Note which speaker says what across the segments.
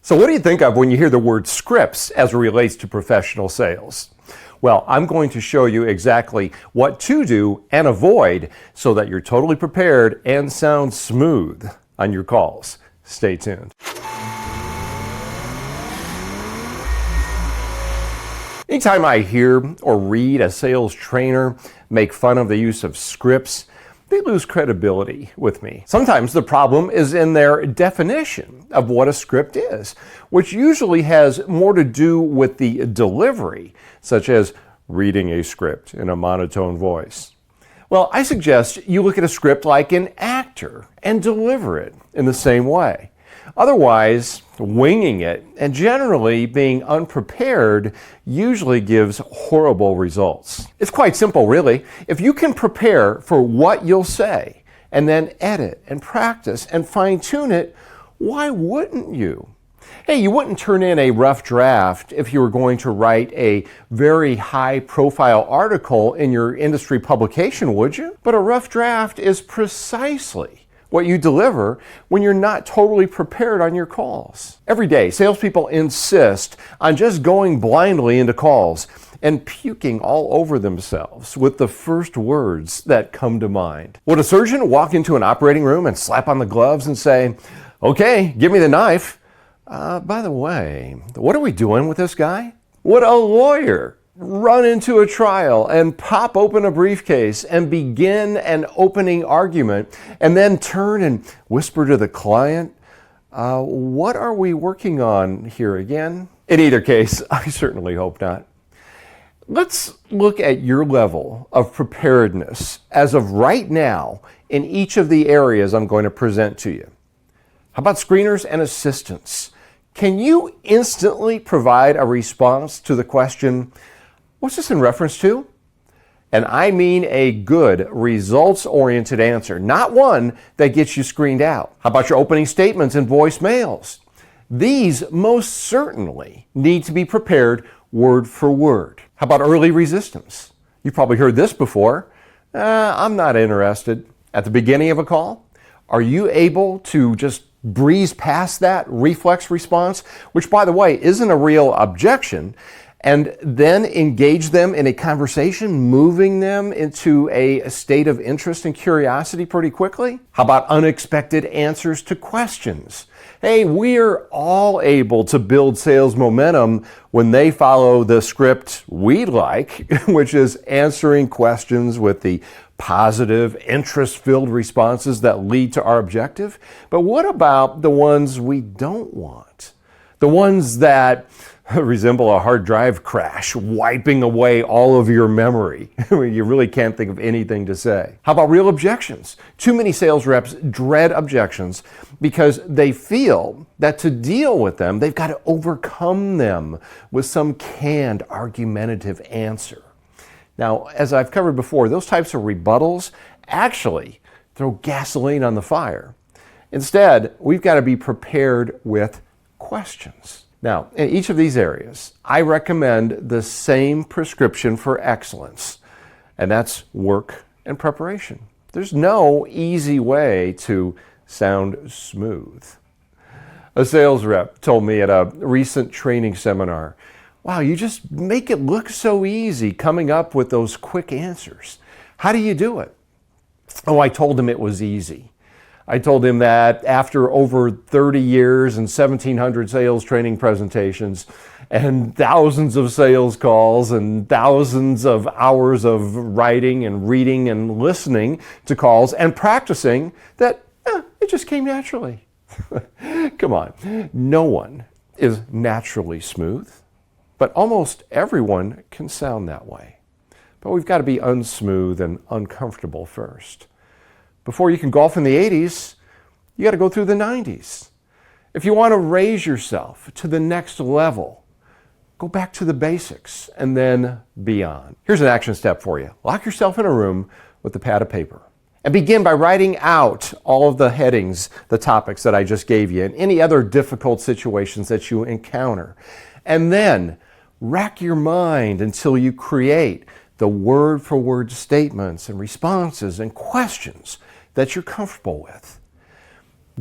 Speaker 1: So what do you think of when you hear the word scripts as it relates to professional sales? Well, I'm going to show you exactly what to do and avoid so that you're totally prepared and sound smooth on your calls. Stay tuned. Anytime I hear or read a sales trainer make fun of the use of scripts, they lose credibility with me. Sometimes the problem is in their definition of what a script is, which usually has more to do with the delivery, such as reading a script in a monotone voice. Well, I suggest you look at a script like an actor and deliver it in the same way. Otherwise, winging it and generally being unprepared usually gives horrible results. It's quite simple, really. If you can prepare for what you'll say and then edit and practice and fine-tune it, why wouldn't you? Hey, you wouldn't turn in a rough draft if you were going to write a very high-profile article in your industry publication, would you? But a rough draft is precisely what you deliver when you're not totally prepared on your calls. Every day, salespeople insist on just going blindly into calls and puking all over themselves with the first words that come to mind. Would a surgeon walk into an operating room and slap on the gloves and say, "Okay, give me the knife. By the way, what are we doing with this guy?" Would a lawyer run into a trial and pop open a briefcase and begin an opening argument and then turn and whisper to the client, "What are we working on here again?" In either case, I certainly hope not. Let's look at your level of preparedness as of right now in each of the areas I'm going to present to you. How about screeners and assistants? Can you instantly provide a response to the question, "What's this in reference to?" And I mean a good, results-oriented answer, not one that gets you screened out. How about your opening statements and voicemails? These most certainly need to be prepared word for word. How about early resistance? You've probably heard this before. "I'm not interested." At the beginning of a call, are you able to just breeze past that reflex response, which, by the way, isn't a real objection, and then engage them in a conversation, moving them into a state of interest and curiosity pretty quickly? How about unexpected answers to questions? Hey, we're all able to build sales momentum when they follow the script we like, which is answering questions with the positive, interest-filled responses that lead to our objective. But what about the ones we don't want? The ones that resemble a hard drive crash, wiping away all of your memory. You really can't think of anything to say. How about real objections? Too many sales reps dread objections because they feel that to deal with them, they've got to overcome them with some canned, argumentative answer. Now, as I've covered before, those types of rebuttals actually throw gasoline on the fire. Instead, we've got to be prepared with questions. Now, in each of these areas, I recommend the same prescription for excellence, and that's work and preparation. There's no easy way to sound smooth. A sales rep told me at a recent training seminar, "Wow, you just make it look so easy coming up with those quick answers. How do you do it?" Oh, I told him it was easy. I told him that after over 30 years and 1,700 sales training presentations and thousands of sales calls and thousands of hours of writing and reading and listening to calls and practicing, that it just came naturally. Come on, no one is naturally smooth, but almost everyone can sound that way. But we've got to be unsmooth and uncomfortable first. Before you can golf in the 80s, you got to go through the 90s. If you want to raise yourself to the next level, go back to the basics and then beyond. Here's an action step for you. Lock yourself in a room with a pad of paper and begin by writing out all of the headings, the topics that I just gave you, and any other difficult situations that you encounter. And then rack your mind until you create the word-for-word statements and responses and questions that you're comfortable with.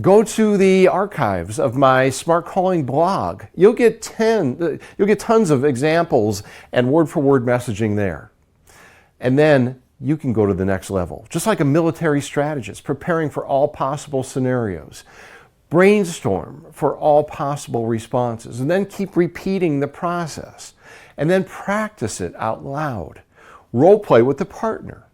Speaker 1: Go to the archives of my Smart Calling blog. You'll get tons of examples and word-for-word messaging there. And then you can go to the next level, just like a military strategist, preparing for all possible scenarios. Brainstorm for all possible responses, and then keep repeating the process. And then practice it out loud. Role play with the partner.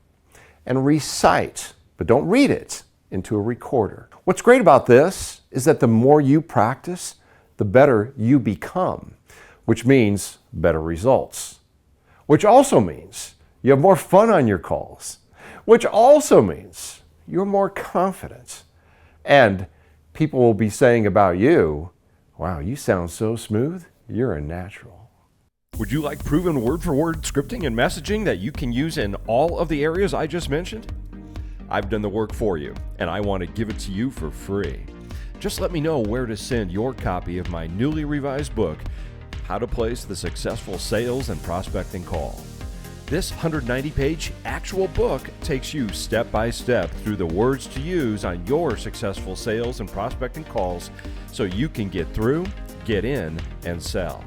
Speaker 1: And recite, but don't read it, into a recorder. What's great about this is that the more you practice, the better you become, which means better results, which also means you have more fun on your calls, which also means you're more confident. And people will be saying about you, wow, you sound so smooth, you're a natural.
Speaker 2: Would you like proven word-for-word scripting and messaging that you can use in all of the areas I just mentioned? I've done the work for you, and I want to give it to you for free. Just let me know where to send your copy of my newly revised book, How to Place the Successful Sales and Prospecting Call. This 190-page actual book takes you step by step through the words to use on your successful sales and prospecting calls so you can get through, get in, and sell.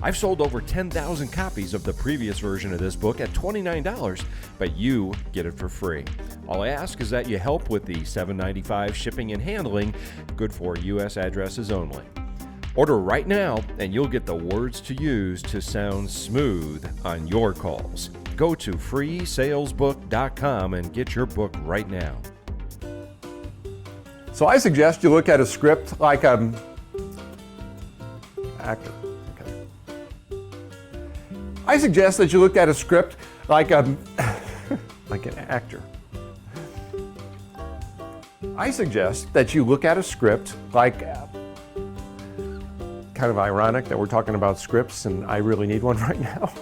Speaker 2: I've sold over 10,000 copies of the previous version of this book at $29, but you get it for free. All I ask is that you help with the $7.95 shipping and handling, good for U.S. addresses only. Order right now and you'll get the words to use to sound smooth on your calls. Go to freesalesbook.com and get your book right now.
Speaker 1: So I suggest you look at a script like an actor. I suggest that you look at a script like an actor. I suggest that you look at a script like, kind of ironic that we're talking about scripts and I really need one right now.